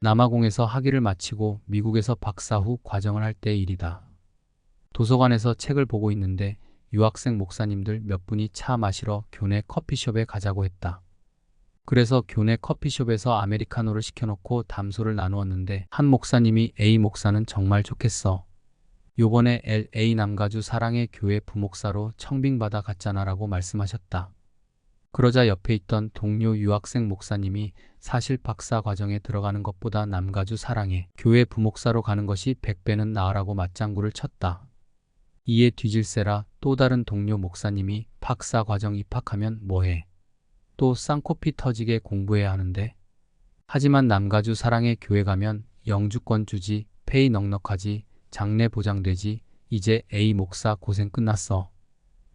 남아공에서 학위를 마치고 미국에서 박사 후 과정을 할 때의 일이다. 도서관에서 책을 보고 있는데 유학생 목사님들 몇 분이 차 마시러 교내 커피숍에 가자고 했다. 그래서 교내 커피숍에서 아메리카노를 시켜놓고 담소를 나누었는데 한 목사님이 A 목사는 정말 좋겠어. 요번에 LA 남가주 사랑의 교회 부목사로 청빙받아 갔잖아라고 말씀하셨다. 그러자 옆에 있던 동료 유학생 목사님이 사실 박사 과정에 들어가는 것보다 남가주 사랑의 교회 부목사로 가는 것이 100배는 나으라고 맞장구를 쳤다. 이에 뒤질세라 또 다른 동료 목사님이 박사 과정 입학하면 뭐해? 또 쌍코피 터지게 공부해야 하는데? 하지만 남가주 사랑의 교회 가면 영주권 주지, 페이 넉넉하지, 장래 보장되지, 이제 A 목사 고생 끝났어.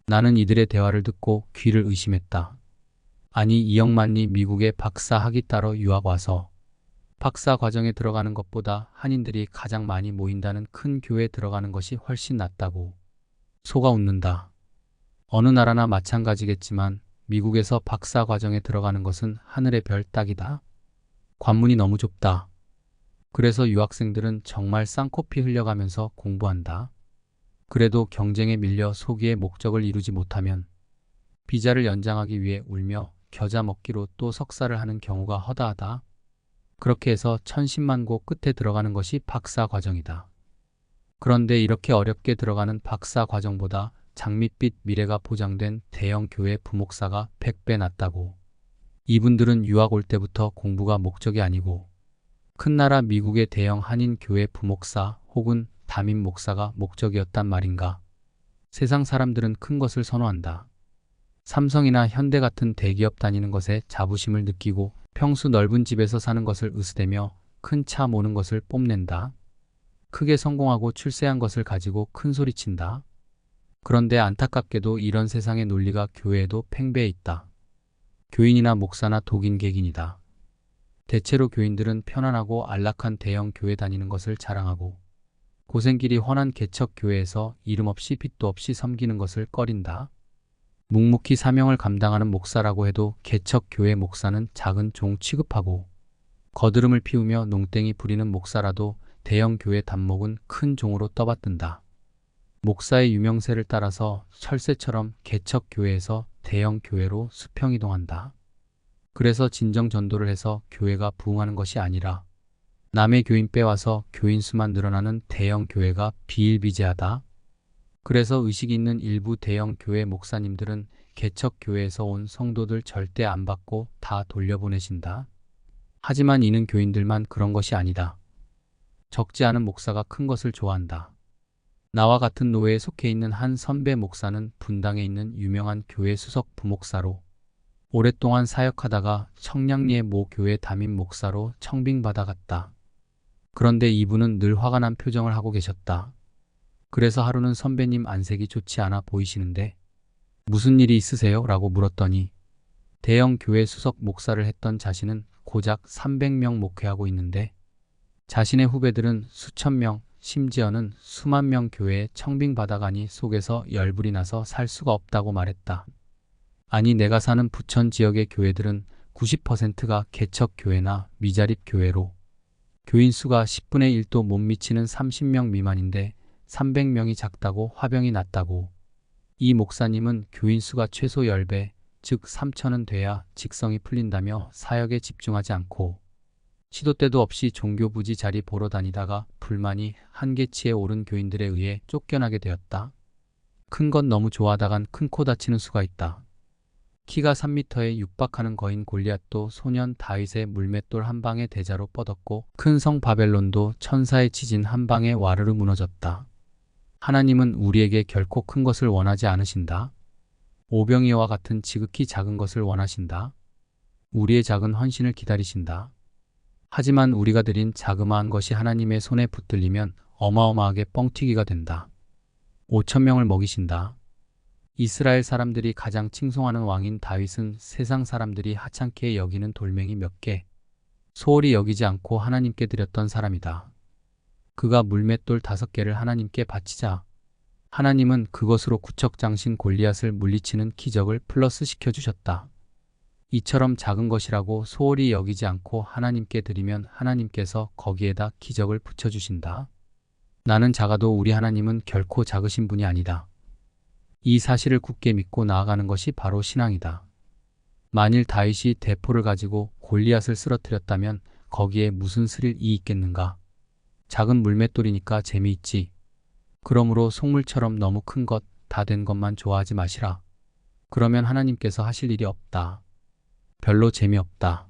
나는 이들의 대화를 듣고 귀를 의심했다. 아니 이영만리 미국에 박사 학위 따러 유학 와서 박사 과정에 들어가는 것보다 한인들이 가장 많이 모인다는 큰 교회에 들어가는 것이 훨씬 낫다고. 속아 웃는다. 어느 나라나 마찬가지겠지만 미국에서 박사 과정에 들어가는 것은 하늘의 별 따기다. 관문이 너무 좁다. 그래서 유학생들은 정말 쌍코피 흘려가면서 공부한다. 그래도 경쟁에 밀려 소기의 목적을 이루지 못하면 비자를 연장하기 위해 울며 겨자 먹기로 또 석사를 하는 경우가 허다하다. 그렇게 해서 천신만고 끝에 들어가는 것이 박사 과정이다. 그런데 이렇게 어렵게 들어가는 박사 과정보다 장밋빛 미래가 보장된 대형 교회 부목사가 100배 낫다고. 이분들은 유학 올 때부터 공부가 목적이 아니고 큰 나라 미국의 대형 한인 교회 부목사 혹은 담임 목사가 목적이었단 말인가. 세상 사람들은 큰 것을 선호한다. 삼성이나 현대 같은 대기업 다니는 것에 자부심을 느끼고 평수 넓은 집에서 사는 것을 으스대며 큰 차 모는 것을 뽐낸다. 크게 성공하고 출세한 것을 가지고 큰 소리친다. 그런데 안타깝게도 이런 세상의 논리가 교회에도 팽배해 있다. 교인이나 목사나 독인객인이다. 대체로 교인들은 편안하고 안락한 대형 교회 다니는 것을 자랑하고 고생길이 훤한 개척 교회에서 이름 없이 빚도 없이 섬기는 것을 꺼린다. 묵묵히 사명을 감당하는 목사라고 해도 개척 교회 목사는 작은 종 취급하고 거드름을 피우며 농땡이 부리는 목사라도 대형 교회 단목은 큰 종으로 떠받든다. 목사의 유명세를 따라서 철새처럼 개척 교회에서 대형 교회로 수평이동한다. 그래서 진정 전도를 해서 교회가 부흥하는 것이 아니라 남의 교인 빼와서 교인 수만 늘어나는 대형 교회가 비일비재하다. 그래서 의식 있는 일부 대형 교회 목사님들은 개척 교회에서 온 성도들 절대 안 받고 다 돌려보내신다. 하지만 이는 교인들만 그런 것이 아니다. 적지 않은 목사가 큰 것을 좋아한다. 나와 같은 노회에 속해 있는 한 선배 목사는 분당에 있는 유명한 교회 수석 부목사로 오랫동안 사역하다가 청량리의 모 교회 담임 목사로 청빙받아 갔다. 그런데 이분은 늘 화가 난 표정을 하고 계셨다. 그래서 하루는 선배님 안색이 좋지 않아 보이시는데 무슨 일이 있으세요? 라고 물었더니 대형 교회 수석 목사를 했던 자신은 고작 300명 목회하고 있는데 자신의 후배들은 수천 명, 심지어는 수만 명 교회에 청빙받아가니 속에서 열불이 나서 살 수가 없다고 말했다. 아니 내가 사는 부천 지역의 교회들은 90%가 개척 교회나 미자립 교회로 교인 수가 10분의 1도 못 미치는 30명 미만인데 300명이 작다고 화병이 났다고. 이 목사님은 교인 수가 최소 10배, 즉 3천은 돼야 직성이 풀린다며 사역에 집중하지 않고 시도 때도 없이 종교부지 자리 보러 다니다가 불만이 한계치에 오른 교인들에 의해 쫓겨나게 되었다. 큰 건 너무 좋아하다간 큰 코 다치는 수가 있다. 키가 3m에 육박하는 거인 골리앗도 소년 다윗의 물맷돌 한 방에 대자로 뻗었고 큰 성 바벨론도 천사의 치진 한 방에 와르르 무너졌다. 하나님은 우리에게 결코 큰 것을 원하지 않으신다. 오병이어와 같은 지극히 작은 것을 원하신다. 우리의 작은 헌신을 기다리신다. 하지만 우리가 드린 자그마한 것이 하나님의 손에 붙들리면 어마어마하게 뻥튀기가 된다. 5,000명을 먹이신다. 이스라엘 사람들이 가장 칭송하는 왕인 다윗은 세상 사람들이 하찮게 여기는 돌멩이 몇 개, 소홀히 여기지 않고 하나님께 드렸던 사람이다. 그가 물맷돌 5개를 하나님께 바치자 하나님은 그것으로 구척장신 골리앗을 물리치는 기적을 플러스 시켜주셨다. 이처럼 작은 것이라고 소홀히 여기지 않고 하나님께 드리면 하나님께서 거기에다 기적을 붙여주신다. 나는 작아도 우리 하나님은 결코 작으신 분이 아니다. 이 사실을 굳게 믿고 나아가는 것이 바로 신앙이다. 만일 다윗이 대포를 가지고 골리앗을 쓰러뜨렸다면 거기에 무슨 스릴이 있겠는가? 작은 물맷돌이니까 재미있지. 그러므로 속물처럼 너무 큰 것, 다 된 것만 좋아하지 마시라. 그러면 하나님께서 하실 일이 없다. 별로 재미없다.